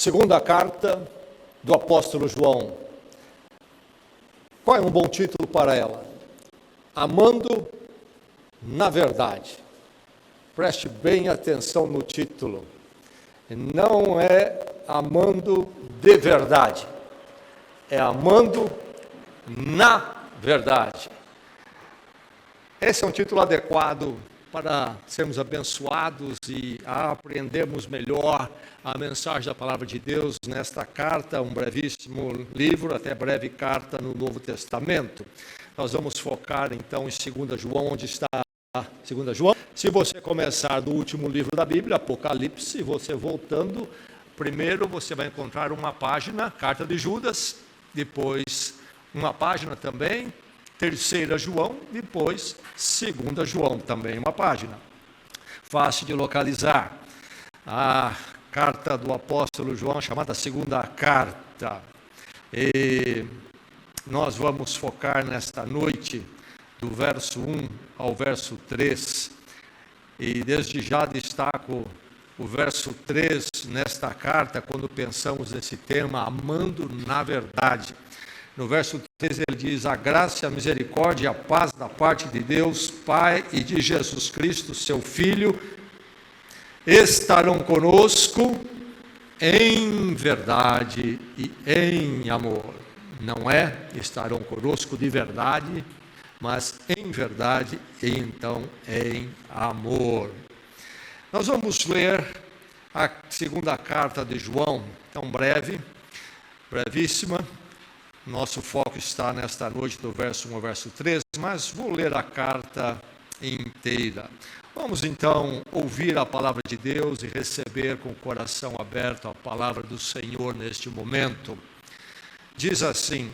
Segunda carta do apóstolo João. Qual é um bom título para ela? Amando na verdade. Preste bem atenção no título. Não é amando de verdade, é amando na verdade. Esse é um título adequado para sermos abençoados e aprendermos melhor a mensagem da palavra de Deus nesta carta, um brevíssimo livro, até breve carta no Novo Testamento. Nós vamos focar então em 2 João, onde está 2 João. Se você começar do último livro da Bíblia, Apocalipse, você voltando, primeiro você vai encontrar uma página, carta de Judas, depois uma página também, 3 João, depois 2 João, também uma página. Fácil de localizar. A carta do apóstolo João, chamada segunda carta. E nós vamos focar nesta noite, do verso 1 ao verso 3. E desde já destaco o verso 3 nesta carta, quando pensamos nesse tema, amando na verdade. No verso 3 ele diz: a graça, a misericórdia e a paz da parte de Deus, Pai, e de Jesus Cristo, seu Filho, estarão conosco em verdade e em amor. Não é estarão conosco de verdade, mas em verdade e então em amor. Nós vamos ler a segunda carta de João, tão brevíssima. Nosso foco está nesta noite do verso 1 ao verso 3, mas vou ler a carta inteira. Vamos então ouvir a palavra de Deus e receber com o coração aberto a palavra do Senhor neste momento. Diz assim: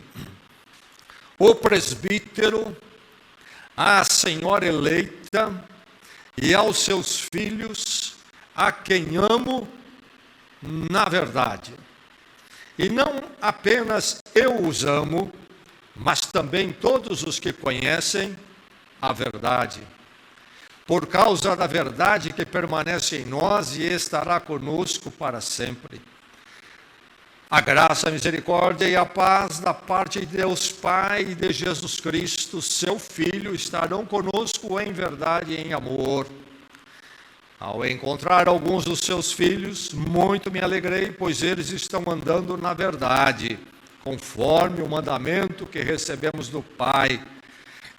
o presbítero, à senhora eleita e aos seus filhos, a quem amo na verdade. E não apenas eu os amo, mas também todos os que conhecem a verdade. Por causa da verdade que permanece em nós e estará conosco para sempre. A graça, a misericórdia e a paz da parte de Deus Pai e de Jesus Cristo, seu Filho, estarão conosco em verdade e em amor. Ao encontrar alguns dos seus filhos, muito me alegrei, pois eles estão andando na verdade, conforme o mandamento que recebemos do Pai.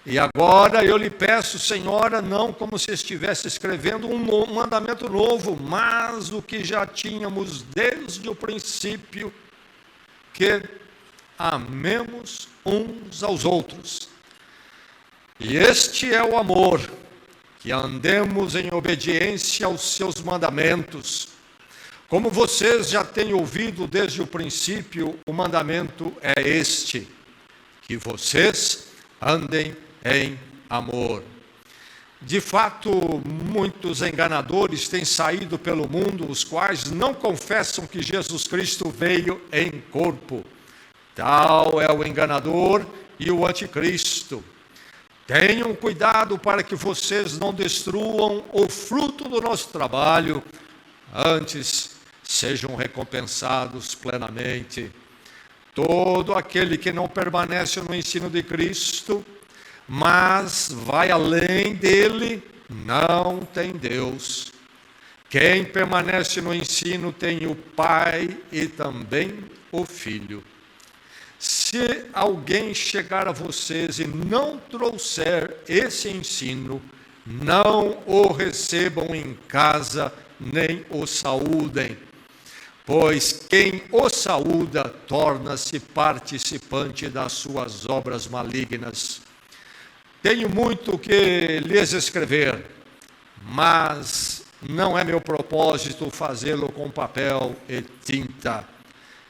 E agora eu lhe peço, Senhora, não como se estivesse escrevendo um mandamento novo, mas o que já tínhamos desde o princípio, que amemos uns aos outros. E este é o amor, que andemos em obediência aos seus mandamentos. Como vocês já têm ouvido desde o princípio, o mandamento é este: que vocês andem em amor. De fato, muitos enganadores têm saído pelo mundo, os quais não confessam que Jesus Cristo veio em corpo. Tal é o enganador e o anticristo. Tenham cuidado para que vocês não destruam o fruto do nosso trabalho, antes sejam recompensados plenamente. Todo aquele que não permanece no ensino de Cristo, mas vai além dele, não tem Deus. Quem permanece no ensino tem o Pai e também o Filho. Se alguém chegar a vocês e não trouxer esse ensino, não o recebam em casa, nem o saúdem, pois quem o saúda torna-se participante das suas obras malignas. Tenho muito que lhes escrever, mas não é meu propósito fazê-lo com papel e tinta.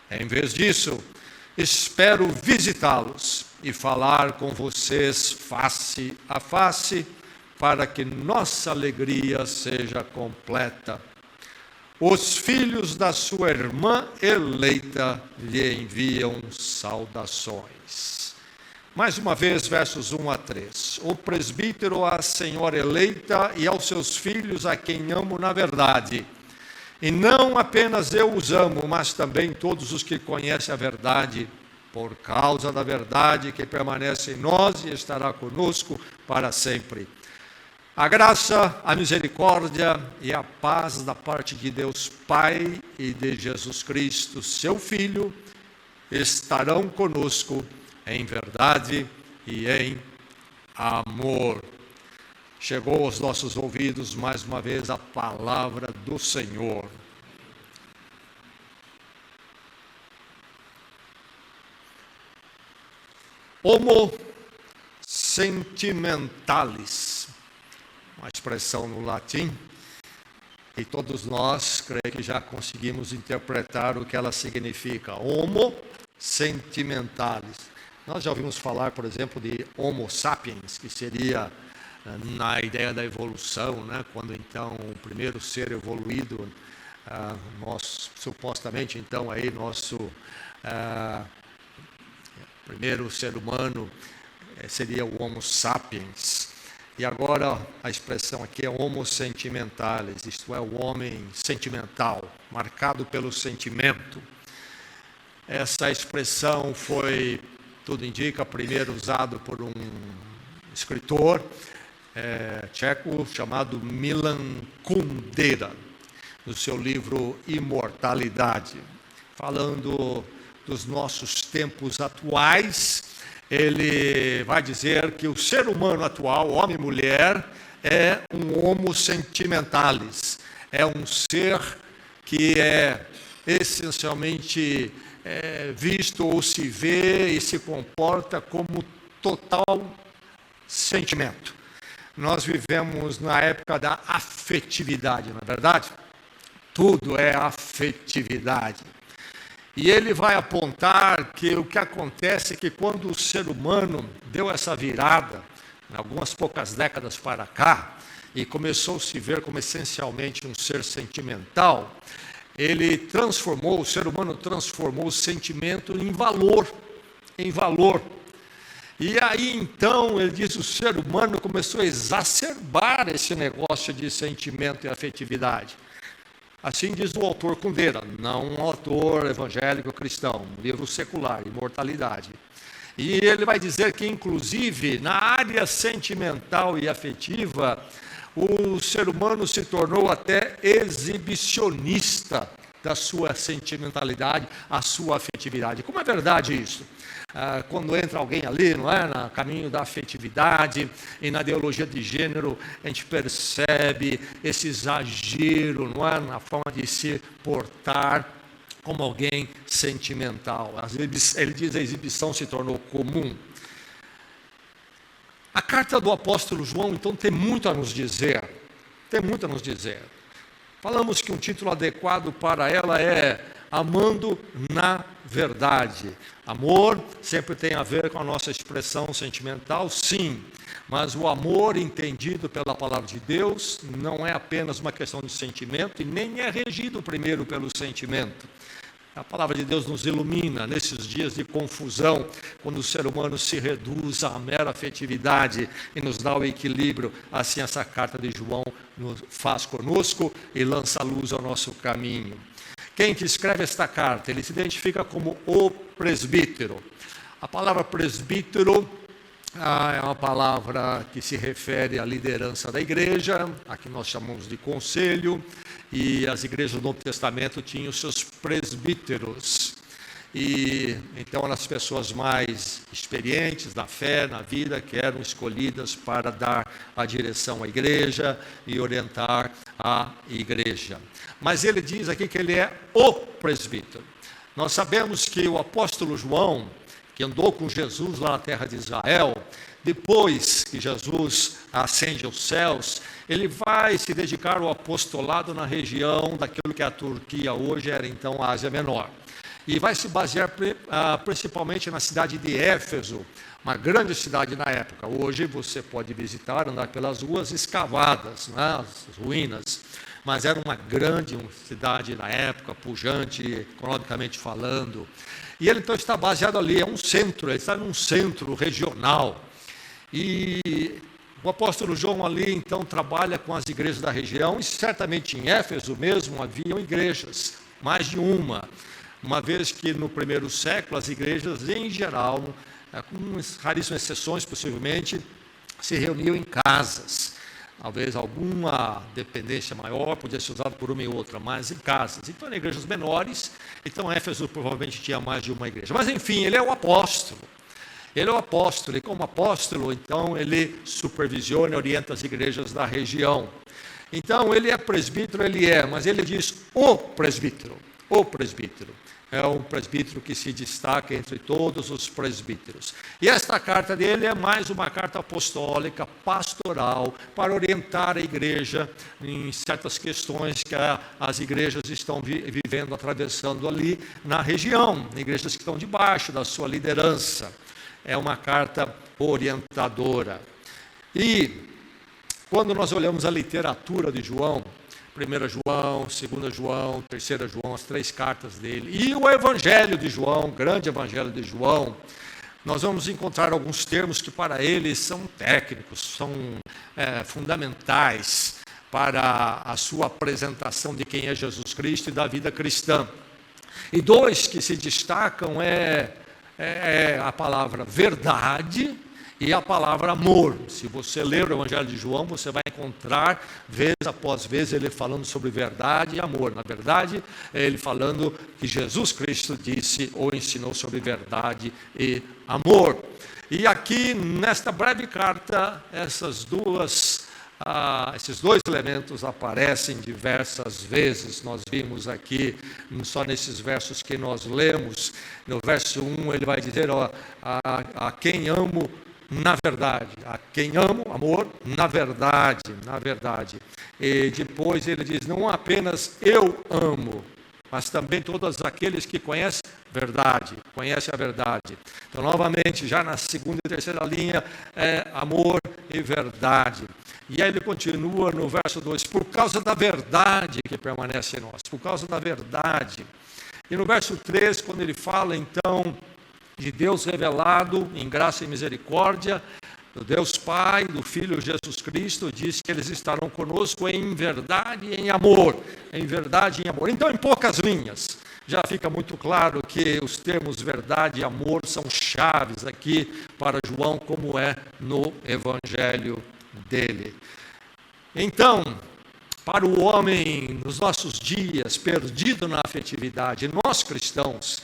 Em vez disso, espero visitá-los e falar com vocês face a face, para que nossa alegria seja completa. Os filhos da sua irmã eleita lhe enviam saudações. Mais uma vez, versos 1 a 3. O presbítero, à senhora eleita e aos seus filhos, a quem amo na verdade. E não apenas eu os amo, mas também todos os que conhecem a verdade, por causa da verdade que permanece em nós e estará conosco para sempre. A graça, a misericórdia e a paz da parte de Deus Pai e de Jesus Cristo, seu Filho, estarão conosco em verdade e em amor. Chegou aos nossos ouvidos mais uma vez a palavra do Senhor. Homo sentimentalis, uma expressão no latim, e todos nós, creio que já conseguimos interpretar o que ela significa. Homo sentimentalis. Nós já ouvimos falar, por exemplo, de Homo sapiens, que seria na ideia da evolução, né? Quando então o primeiro ser evoluído, nós supostamente então aí nosso primeiro ser humano seria o Homo sapiens. E agora a expressão aqui é Homo sentimentalis, isto é, o homem sentimental, marcado pelo sentimento. Essa expressão foi, tudo indica, primeiro usado por um escritor tcheco chamado Milan Kundera, no seu livro Imortalidade. Falando dos nossos tempos atuais, ele vai dizer que o ser humano atual, homem e mulher, é um homo sentimentalis, é um ser que é essencialmente visto ou se vê e se comporta como total sentimento. Nós vivemos na época da afetividade, não é verdade? Tudo é afetividade. E ele vai apontar que o que acontece é que quando o ser humano deu essa virada, em algumas poucas décadas para cá, e começou a se ver como essencialmente um ser sentimental, o ser humano transformou o sentimento em valor, E aí então, ele diz, o ser humano começou a exacerbar esse negócio de sentimento e afetividade. Assim diz o autor Kundera, não um autor evangélico cristão, um livro secular, Imortalidade. E ele vai dizer que, inclusive, na área sentimental e afetiva, o ser humano se tornou até exibicionista da sua sentimentalidade, a sua afetividade. Como é verdade isso? Quando entra alguém ali, não é, no caminho da afetividade e na ideologia de gênero, a gente percebe esse exagero, não é, na forma de se portar como alguém sentimental. Às vezes, ele diz, a exibição se tornou comum. A carta do apóstolo João, então, tem muito a nos dizer. Falamos que um título adequado para ela é Amando na Verdade. Amor sempre tem a ver com a nossa expressão sentimental, sim, mas o amor entendido pela palavra de Deus não é apenas uma questão de sentimento e nem é regido primeiro pelo sentimento. A palavra de Deus nos ilumina nesses dias de confusão, quando o ser humano se reduz à mera afetividade e nos dá o equilíbrio. Assim essa carta de João nos faz conosco e lança luz ao nosso caminho. Quem que escreve esta carta? Ele se identifica como o presbítero. A palavra presbítero é uma palavra que se refere à liderança da igreja, a que nós chamamos de conselho, e as igrejas do Novo Testamento tinham seus presbíteros. E então eram as pessoas mais experientes na fé, na vida, que eram escolhidas para dar a direção à igreja e orientar a igreja. Mas ele diz aqui que ele é o presbítero. Nós sabemos que o apóstolo João, que andou com Jesus lá na terra de Israel, depois que Jesus ascende aos céus, ele vai se dedicar ao apostolado na região daquilo que a Turquia hoje era então a Ásia Menor. E vai se basear principalmente na cidade de Éfeso, uma grande cidade na época. Hoje você pode visitar, andar pelas ruas escavadas, né, as ruínas. Mas era uma grande cidade na época, pujante, economicamente falando. E ele então está baseado ali, é um centro, ele está num centro regional. E O apóstolo João ali, então, trabalha com as igrejas da região, e certamente em Éfeso mesmo haviam igrejas, mais de uma vez que no primeiro século as igrejas, em geral, com raríssimas exceções possivelmente, se reuniam em casas. Talvez alguma dependência maior podia ser usada por uma e outra, mas em casas. Então, em igrejas menores, então Éfeso provavelmente tinha mais de uma igreja. Mas, enfim, ele é o apóstolo. Ele é o apóstolo, e como apóstolo, então, ele supervisiona e orienta as igrejas da região. Então, ele é presbítero, mas ele diz o presbítero. O presbítero. É um presbítero que se destaca entre todos os presbíteros. E esta carta dele é mais uma carta apostólica, pastoral, para orientar a igreja em certas questões que as igrejas estão vivendo, atravessando ali na região, igrejas que estão debaixo da sua liderança. É uma carta orientadora. E quando nós olhamos a literatura de João, 1 João, 2 João, 3 João, as 3 cartas dele, e o Evangelho de João, o grande Evangelho de João, nós vamos encontrar alguns termos que para ele são técnicos, são fundamentais para a sua apresentação de quem é Jesus Cristo e da vida cristã. E 2 que se destacam é a palavra verdade e a palavra amor. Se você ler o Evangelho de João, você vai encontrar, vez após vez, ele falando sobre verdade e amor. Na verdade, ele falando que Jesus Cristo disse ou ensinou sobre verdade e amor. E aqui, nesta breve carta, esses 2 elementos aparecem diversas vezes. Nós vimos aqui, só nesses versos que nós lemos, no verso 1, ele vai dizer, a quem amo na verdade, a quem amo, amor, na verdade. E depois ele diz, não apenas eu amo, mas também todos aqueles que conhecem a verdade. Então, novamente, já na segunda e terceira linha, amor e verdade. E aí ele continua no verso 2, por causa da verdade que permanece em nós, por causa da verdade. E no verso 3, quando ele fala, então, de Deus revelado em graça e misericórdia, do Deus Pai, do Filho Jesus Cristo, diz que eles estarão conosco em verdade e em amor. Em verdade e em amor. Então, em poucas linhas, já fica muito claro que os termos verdade e amor são chaves aqui para João, como é no Evangelho dele. Então, para o homem nos nossos dias, perdido na afetividade, nós cristãos,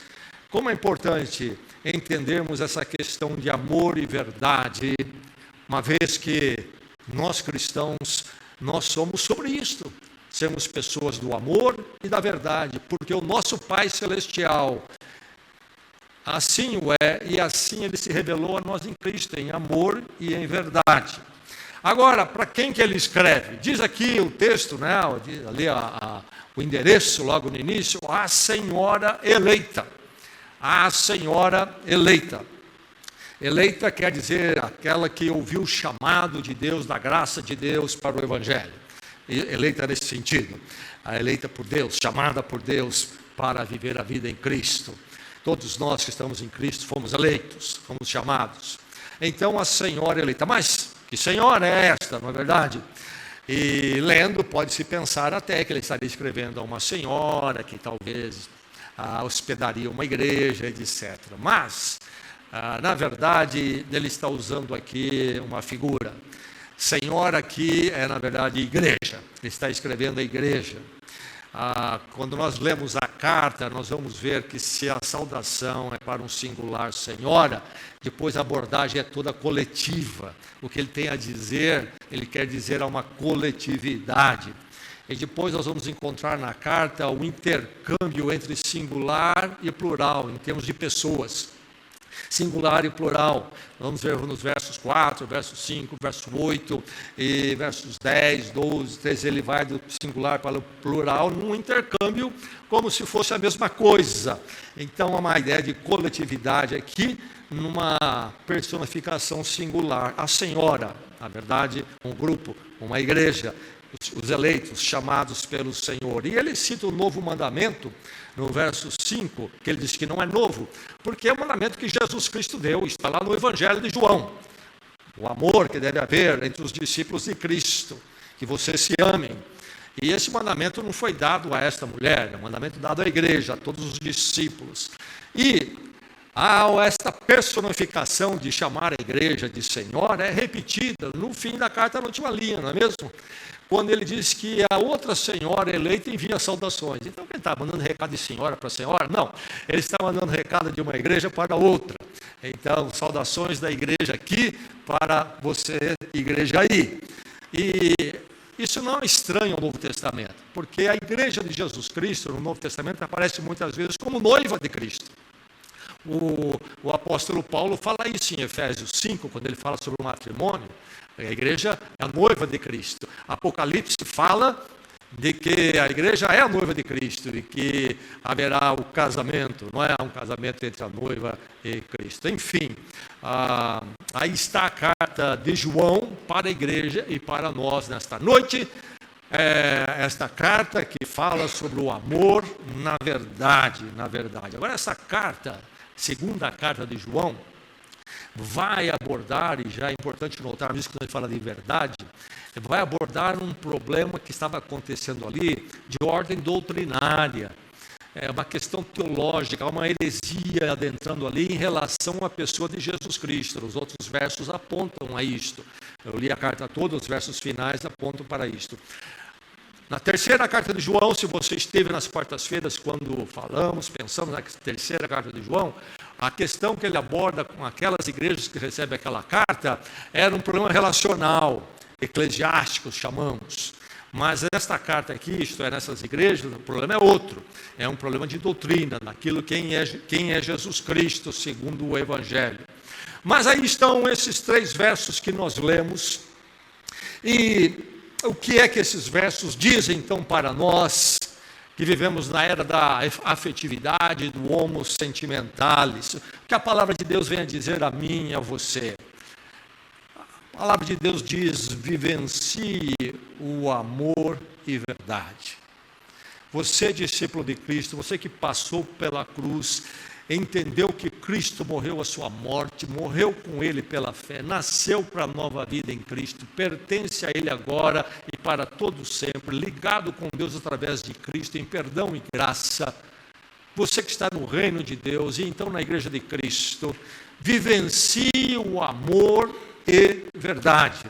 como é importante entendermos essa questão de amor e verdade, uma vez que nós cristãos, nós somos sobre isto, sermos pessoas do amor e da verdade, porque o nosso Pai Celestial assim o é, e assim ele se revelou a nós em Cristo, em amor e em verdade. Agora, para quem que ele escreve? Diz aqui o texto, né, ali o endereço logo no início, a Senhora eleita. A Senhora eleita. Eleita quer dizer aquela que ouviu o chamado de Deus, da graça de Deus para o Evangelho. Eleita nesse sentido. A eleita por Deus, chamada por Deus para viver a vida em Cristo. Todos nós que estamos em Cristo fomos eleitos, fomos chamados. Então a Senhora eleita. Mas que Senhora é esta, não é verdade? E lendo, pode-se pensar até que ele estaria escrevendo a uma senhora que talvez hospedaria uma igreja, etc. Mas, na verdade, ele está usando aqui uma figura. Senhora aqui é, na verdade, igreja. Ele está escrevendo a igreja. Quando nós lemos a carta, nós vamos ver que se a saudação é para um singular senhora, depois a abordagem é toda coletiva. O que ele tem a dizer, ele quer dizer a uma coletividade. E depois nós vamos encontrar na carta o intercâmbio entre singular e plural, em termos de pessoas. Singular e plural. Vamos ver nos versos 4, verso 5, verso 8, e versos 10, 12, 13, ele vai do singular para o plural, num intercâmbio como se fosse a mesma coisa. Então, há uma ideia de coletividade aqui, numa personificação singular. A Senhora, na verdade, um grupo, uma igreja, os eleitos, chamados pelo Senhor. E ele cita o novo mandamento, no verso 5, que ele diz que não é novo, porque é o mandamento que Jesus Cristo deu, está lá no Evangelho de João. o amor que deve haver entre os discípulos de Cristo, que vocês se amem. E esse mandamento não foi dado a esta mulher, é um mandamento dado à igreja, a todos os discípulos. E esta personificação de chamar a igreja de Senhor é repetida no fim da carta, na última linha, não é mesmo? Quando ele diz que a outra senhora eleita envia saudações. Então, quem está mandando recado de senhora para senhora? Não, ele está mandando recado de uma igreja para outra. Então, saudações da igreja aqui para você, igreja aí. E isso não é estranho ao Novo Testamento, porque a igreja de Jesus Cristo, no Novo Testamento, aparece muitas vezes como noiva de Cristo. O apóstolo Paulo fala isso em Efésios 5, quando ele fala sobre o matrimônio. A igreja é a noiva de Cristo. Apocalipse fala de que a igreja é a noiva de Cristo e que haverá o casamento, não é um casamento entre a noiva e Cristo. Enfim, aí está a carta de João para a igreja e para nós nesta noite. Esta carta que fala sobre o amor na verdade. Agora, essa carta, segunda carta de João, vai abordar, e já é importante notar isso quando ele fala de verdade, vai abordar um problema que estava acontecendo ali de ordem doutrinária. É uma questão teológica, uma heresia adentrando ali em relação à pessoa de Jesus Cristo. Os outros versos apontam a isto. Eu li a carta toda, os versos finais apontam para isto. Na terceira carta de João, se você esteve nas quartas-feiras quando pensamos na terceira carta de João, a questão que ele aborda com aquelas igrejas que recebem aquela carta era um problema relacional, eclesiástico, chamamos. Mas nesta carta aqui, isto é, nessas igrejas, o problema é outro. É um problema de doutrina, naquilo quem é Jesus Cristo, segundo o Evangelho. Mas aí estão esses 3 versos que nós lemos. E o que é que esses versos dizem, então, para nós, que vivemos na era da afetividade, do homo sentimentalis? O que a palavra de Deus vem a dizer a mim e a você? A palavra de Deus diz: vivencie o amor e verdade. Você, discípulo de Cristo, você que passou pela cruz, entendeu que Cristo morreu a sua morte, morreu com Ele pela fé, nasceu para a nova vida em Cristo, pertence a Ele agora e para todo sempre, ligado com Deus através de Cristo, em perdão e graça. Você que está no reino de Deus e então na igreja de Cristo, vivencie o amor e verdade,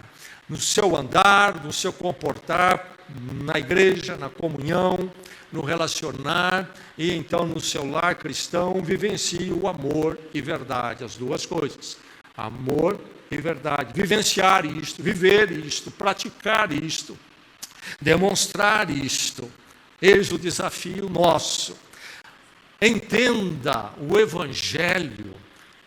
no seu andar, no seu comportar, na igreja, na comunhão, no relacionar e então no seu lar cristão, vivencie o amor e verdade, as duas coisas, amor e verdade, vivenciar isto, viver isto, praticar isto, demonstrar isto, eis o desafio nosso. Entenda o Evangelho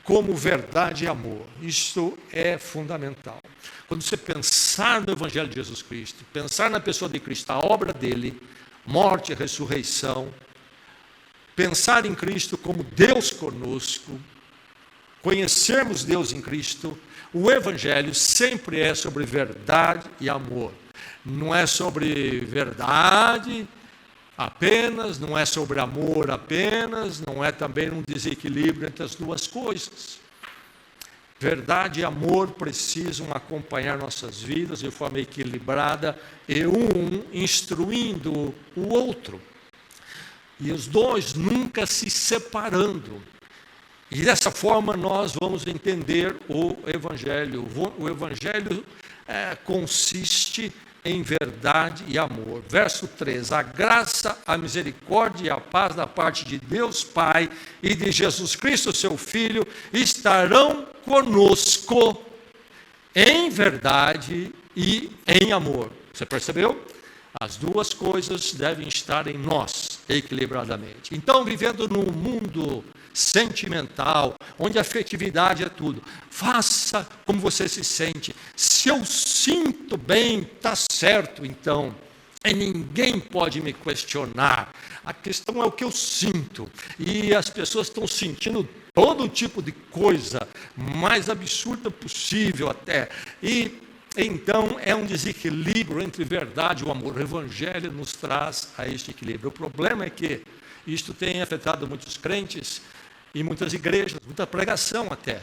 como verdade e amor. Isto é fundamental. Quando você pensar no Evangelho de Jesus Cristo, pensar na pessoa de Cristo, a obra dele, morte e ressurreição, pensar em Cristo como Deus conosco, conhecermos Deus em Cristo, o Evangelho sempre é sobre verdade e amor. Não é sobre verdade apenas, não é sobre amor apenas, não é também um desequilíbrio entre as duas coisas. Verdade e amor precisam acompanhar nossas vidas de forma equilibrada e um instruindo o outro. E os dois nunca se separando. E dessa forma nós vamos entender o Evangelho. O Evangelho consiste em verdade e amor. Verso 3, a graça, a misericórdia e a paz da parte de Deus Pai e de Jesus Cristo, seu Filho, estarão conosco em verdade e em amor. Você percebeu? As duas coisas devem estar em nós, equilibradamente. Então, vivendo num mundo sentimental, onde a afetividade é tudo, faça como você se sente. Se eu sinto bem, está certo, então. E ninguém pode me questionar. A questão é o que eu sinto. E as pessoas estão sentindo todo tipo de coisa, mais absurda possível até. E então é um desequilíbrio entre verdade e o amor. O Evangelho nos traz a este equilíbrio. O problema é que isto tem afetado muitos crentes e muitas igrejas, muita pregação até.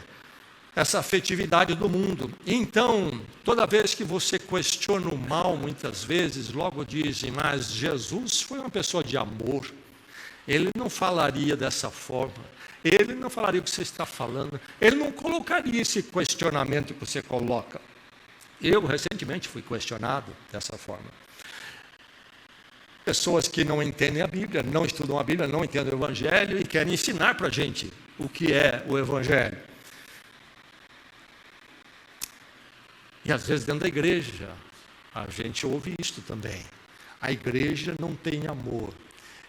essa afetividade do mundo. Então, toda vez que você questiona o mal, muitas vezes, logo dizem, mas Jesus foi uma pessoa de amor. Ele não falaria dessa forma. Ele não falaria o que você está falando. Ele não colocaria esse questionamento que você coloca. Eu, recentemente, fui questionado dessa forma. Pessoas que não entendem a Bíblia, não estudam a Bíblia, não entendem o Evangelho e querem ensinar para a gente o que é o Evangelho. E às vezes dentro da igreja, a gente ouve isto também. A igreja não tem amor.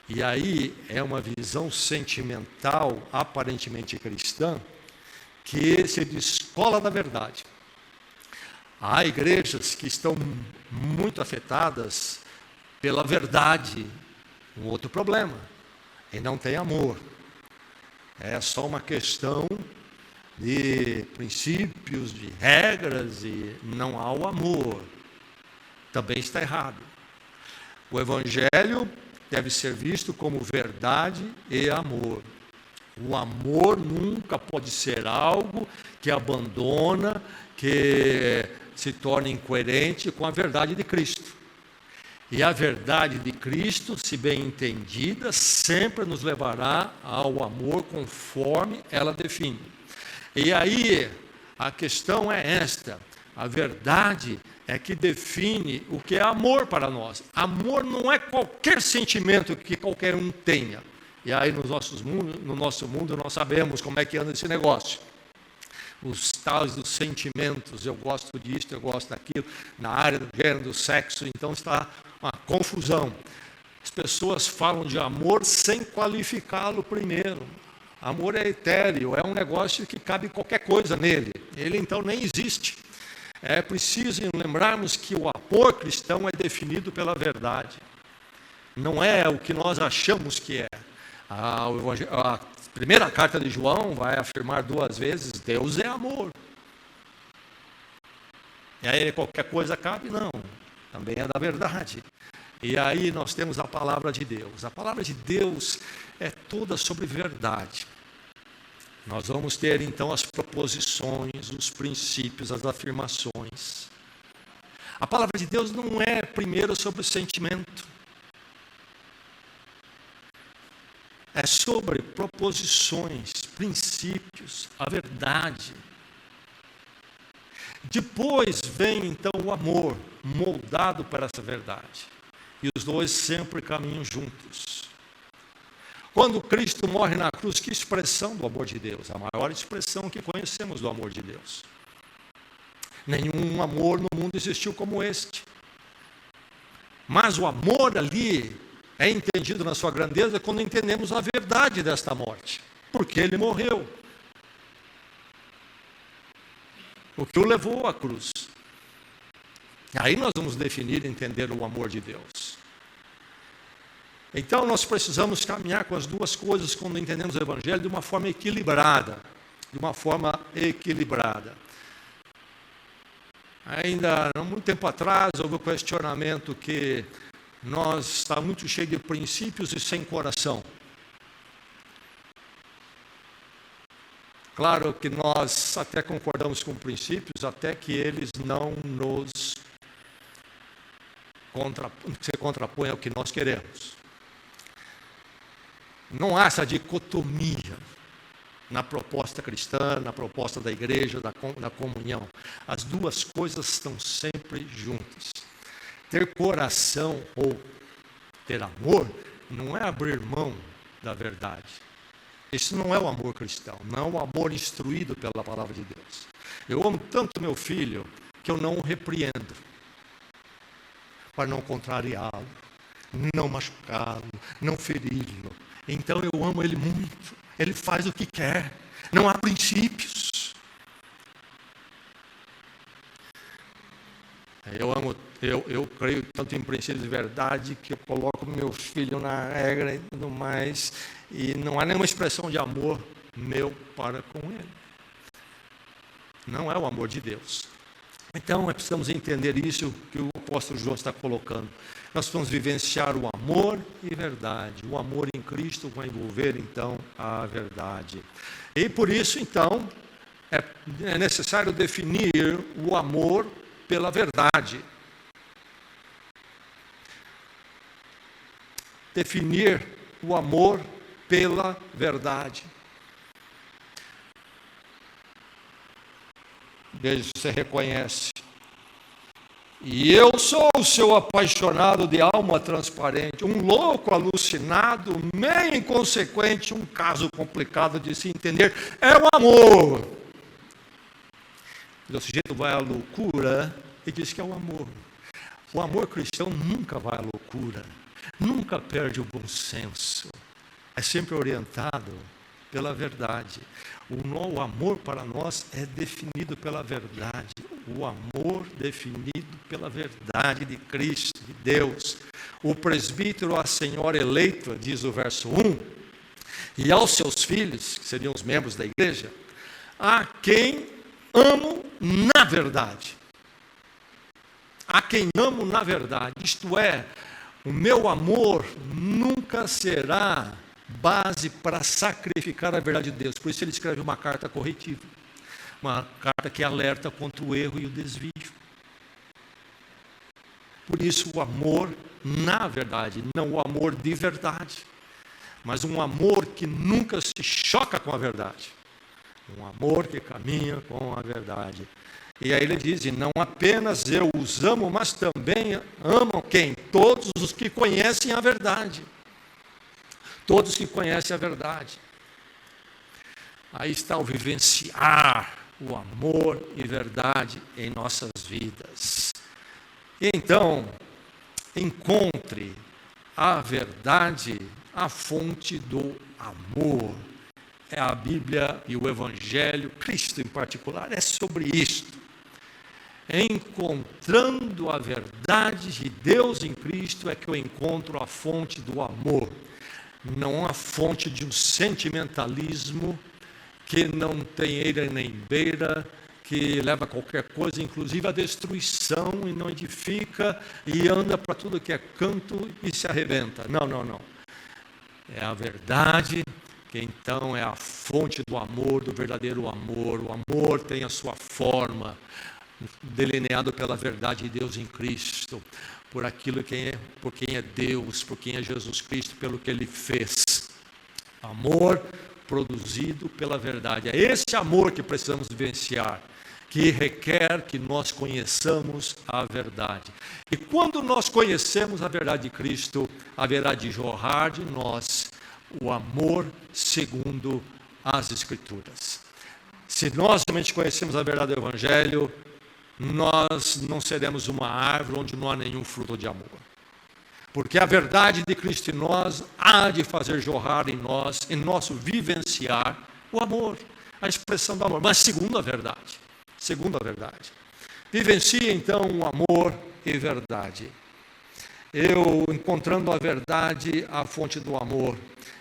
E aí é uma visão sentimental, aparentemente cristã, que se descola da verdade. Há igrejas que estão muito afetadas pela verdade, um outro problema, e não tem amor. É só uma questão de princípios, de regras, e não há o amor. Também está errado. O Evangelho deve ser visto como verdade e amor. O amor nunca pode ser algo que abandona, que se torna incoerente com a verdade de Cristo. E a verdade de Cristo, se bem entendida, sempre nos levará ao amor conforme ela define. E aí, a questão é esta: a verdade é que define o que é amor para nós. Amor não é qualquer sentimento que qualquer um tenha. E aí, no nosso mundo, nós sabemos como é que anda esse negócio. Os tais dos sentimentos, eu gosto disso, eu gosto daquilo, na área do gênero, do sexo, então está uma confusão. As pessoas falam de amor sem qualificá-lo primeiro. Amor é etéreo, é um negócio que cabe qualquer coisa nele. Ele então nem existe. É preciso lembrarmos que o amor cristão é definido pela verdade. Não é o que nós achamos que é. A primeira carta de João vai afirmar 2 vezes, Deus é amor. E aí qualquer coisa cabe? Não. Também é da verdade. E aí nós temos a palavra de Deus. A palavra de Deus é toda sobre verdade. Nós vamos ter então as proposições, os princípios, as afirmações. A palavra de Deus não é primeiro sobre o sentimento. É sobre proposições, princípios, a verdade. Depois vem então o amor, moldado para essa verdade. E os dois sempre caminham juntos. Quando Cristo morre na cruz, que expressão do amor de Deus? A maior expressão que conhecemos do amor de Deus. Nenhum amor no mundo existiu como este. Mas o amor ali é entendido na sua grandeza quando entendemos a verdade desta morte. Porque ele morreu. O que o levou à cruz. Aí nós vamos definir e entender o amor de Deus. Então nós precisamos caminhar com as duas coisas quando entendemos o Evangelho de uma forma equilibrada. De uma forma equilibrada. Ainda há muito tempo atrás houve o questionamento que nós estamos muito cheios de princípios e sem coração. Claro que nós até concordamos com princípios, até que eles não se contrapõem ao que nós queremos. Não há essa dicotomia na proposta cristã, na proposta da igreja, da comunhão. As duas coisas estão sempre juntas. Ter coração ou ter amor não é abrir mão da verdade. Isso não é o amor cristão, não é o amor instruído pela palavra de Deus. Eu amo tanto meu filho que eu não o repreendo, para não contrariá-lo, não machucá-lo, não feri-lo. Então eu amo ele muito, ele faz o que quer, não há princípios. Eu creio tanto em princípios de verdade que eu coloco meu filho na regra e tudo mais, e não há nenhuma expressão de amor meu para com ele. Não é o amor de Deus. Então, nós precisamos entender isso que o apóstolo João está colocando. Nós precisamos vivenciar o amor e verdade. O amor em Cristo vai envolver, então, a verdade. E por isso, então, é necessário definir o amor pela verdade. Definir o amor pela verdade. Veja se você reconhece. E eu sou o seu apaixonado de alma transparente, um louco alucinado, meio inconsequente, um caso complicado de se entender. É o amor. O sujeito vai à loucura e diz que é o amor. O amor cristão nunca vai à loucura, nunca perde o bom senso. É sempre orientado pela verdade. O amor para nós é definido pela verdade. O amor definido pela verdade de Cristo, de Deus. O presbítero, a senhora eleita, diz o verso 1, e aos seus filhos, que seriam os membros da igreja, a quem amo na verdade. A quem amo na verdade. Isto é, o meu amor nunca será base para sacrificar a verdade de Deus. Por isso ele escreve uma carta corretiva. Uma carta que alerta contra o erro e o desvio. Por isso o amor na verdade, não o amor de verdade, mas um amor que nunca se choca com a verdade. Um amor que caminha com a verdade. E aí ele diz, e não apenas eu os amo, mas também amam quem? Todos os que conhecem a verdade. Todos que conhecem a verdade. Aí está o vivenciar o amor e verdade em nossas vidas. E então, encontre a verdade, a fonte do amor. É a Bíblia e o Evangelho, Cristo em particular, é sobre isto. Encontrando a verdade de Deus em Cristo é que eu encontro a fonte do amor. Não a fonte de um sentimentalismo que não tem eira nem beira, que leva a qualquer coisa, inclusive a destruição, e não edifica, e anda para tudo que é canto e se arrebenta. Não, não, não. É a verdade que então é a fonte do amor, do verdadeiro amor. O amor tem a sua forma, delineado pela verdade de Deus em Cristo, por aquilo que é, por quem é Deus, por quem é Jesus Cristo, pelo que Ele fez. Amor produzido pela verdade. É esse amor que precisamos vivenciar, que requer que nós conheçamos a verdade. E quando nós conhecemos a verdade de Cristo, haverá de jorrar de nós o amor segundo as Escrituras. Se nós realmente conhecemos a verdade do Evangelho, nós não seremos uma árvore onde não há nenhum fruto de amor. Porque a verdade de Cristo em nós há de fazer jorrar em nós, em nosso vivenciar, o amor, a expressão do amor, mas segundo a verdade. Segundo a verdade. Vivencie então o amor e verdade. Eu, encontrando a verdade, a fonte do amor,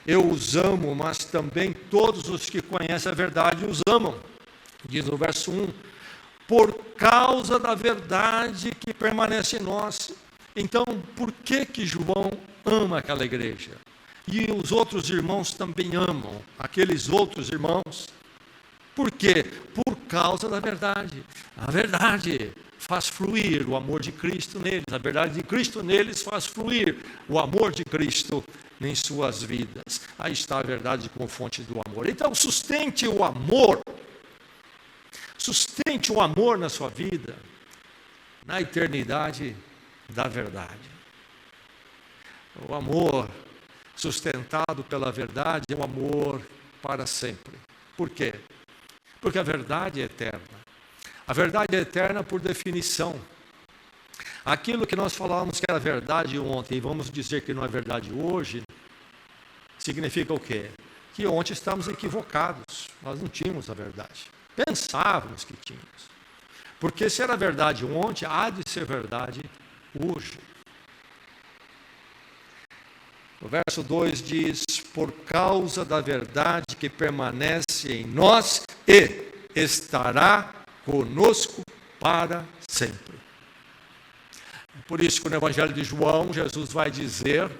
eu os amo, mas também todos os que conhecem a verdade os amam. Diz no verso 1, por causa da verdade que permanece em nós. Então, por que João ama aquela igreja? E os outros irmãos também amam aqueles outros irmãos. Por quê? Por causa da verdade. A verdade faz fluir o amor de Cristo neles. A verdade de Cristo neles faz fluir o amor de Cristo em suas vidas. Aí está a verdade como fonte do amor. Então, sustente o amor. Sustente o amor na sua vida, na eternidade da verdade. O amor sustentado pela verdade é um amor para sempre. Por quê? Porque a verdade é eterna. A verdade é eterna por definição. Aquilo que nós falávamos que era verdade ontem e vamos dizer que não é verdade hoje, significa o quê? Que ontem estávamos equivocados, nós não tínhamos a verdade. Pensávamos que tínhamos. Porque se era verdade ontem, há de ser verdade hoje. O verso 2 diz, por causa da verdade que permanece em nós e estará conosco para sempre. Por isso que no Evangelho de João, Jesus vai dizer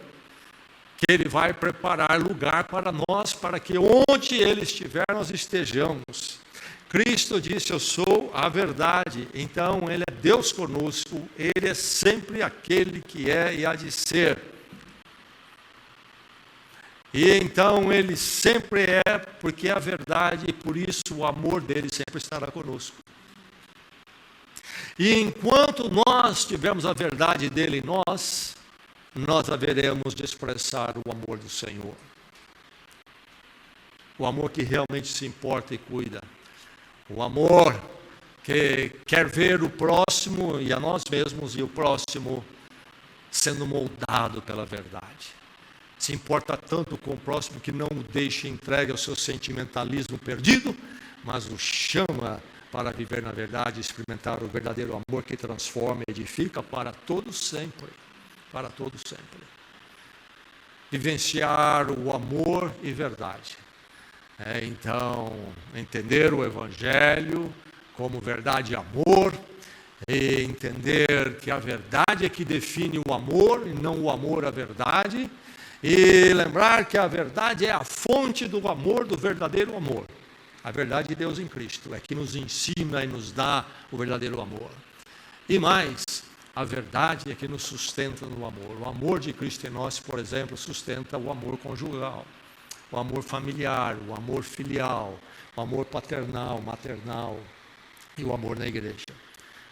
que Ele vai preparar lugar para nós, para que onde Ele estiver, nós estejamos. Cristo disse: eu sou a verdade. Então Ele é Deus conosco, Ele é sempre aquele que é e há de ser. E então Ele sempre é, porque é a verdade, e por isso o amor dEle sempre estará conosco. E enquanto nós tivermos a verdade dEle em nós haveremos de expressar o amor do Senhor. O amor que realmente se importa e cuida. O amor que quer ver o próximo e a nós mesmos e o próximo sendo moldado pela verdade. Se importa tanto com o próximo que não o deixa entregue ao seu sentimentalismo perdido, mas o chama para viver na verdade, experimentar o verdadeiro amor que transforma e edifica para todos sempre. Para todos sempre. Vivenciar o amor e verdade. Então, entender o Evangelho como verdade e amor, e entender que a verdade é que define o amor, e não o amor a verdade, e lembrar que a verdade é a fonte do amor, do verdadeiro amor. A verdade de Deus em Cristo é que nos ensina e nos dá o verdadeiro amor. E mais, a verdade é que nos sustenta no amor. O amor de Cristo em nós, por exemplo, sustenta o amor conjugal, o amor familiar, o amor filial, o amor paternal, maternal e o amor na igreja.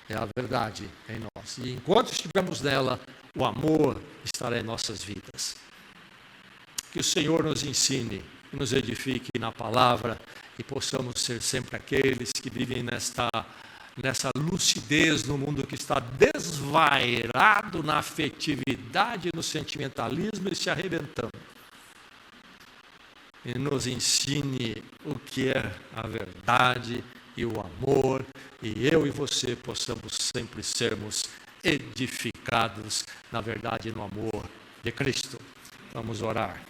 É a verdade em nós. E enquanto estivermos nela, o amor estará em nossas vidas. Que o Senhor nos ensine e nos edifique na palavra e possamos ser sempre aqueles que vivem nessa lucidez no mundo que está desvairado na afetividade, no sentimentalismo e se arrebentando. E nos ensine o que é a verdade e o amor, e eu e você possamos sempre sermos edificados na verdade e no amor de Cristo. Vamos orar.